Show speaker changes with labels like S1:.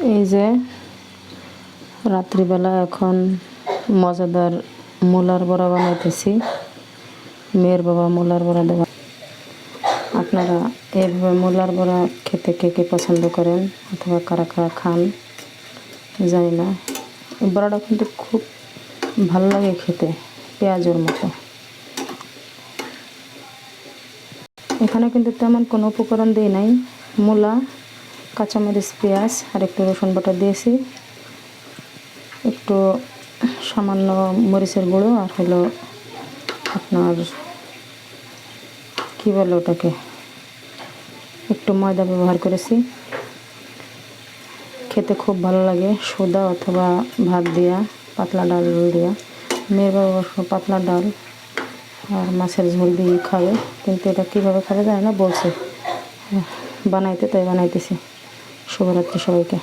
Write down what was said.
S1: এই যে রাত্রিবেলা এখন মজাদার মূলার বড়া বানাইতেছি। মেয়ের বাবা মূলার বড়া দেওয়া। আপনারা এইভাবে মূলার বড়া খেতে কে কে পছন্দ করেন অথবা কারা কারা খান জানি না। এই বড়াটা কিন্তু খুব ভালো লাগে খেতে, পেঁয়াজের মতো। এখানে কিন্তু তেমন কোনো উপকরণ দিই নাই, মূলা, কাঁচামরিচ, পেঁয়াজ আর একটু রসুন বাটা দিয়েছি, একটু সামান্য মরিচের গুঁড়ো আর হলো আপনার কী বলে ওটাকে, একটু ময়দা ব্যবহার করেছি। খেতে খুব ভালো লাগে সোদা অথবা ভাত দিয়া, পাতলা ডাল দিয়া। মেয়ের বাবা পাতলা ডাল আর মাছের ঝোল দিয়ে খাবে, কিন্তু এটা কীভাবে খাবে জানি না, বলছে বানাইতে, তাই বানাইতেছি। শুভরাত্রি সবাইকে।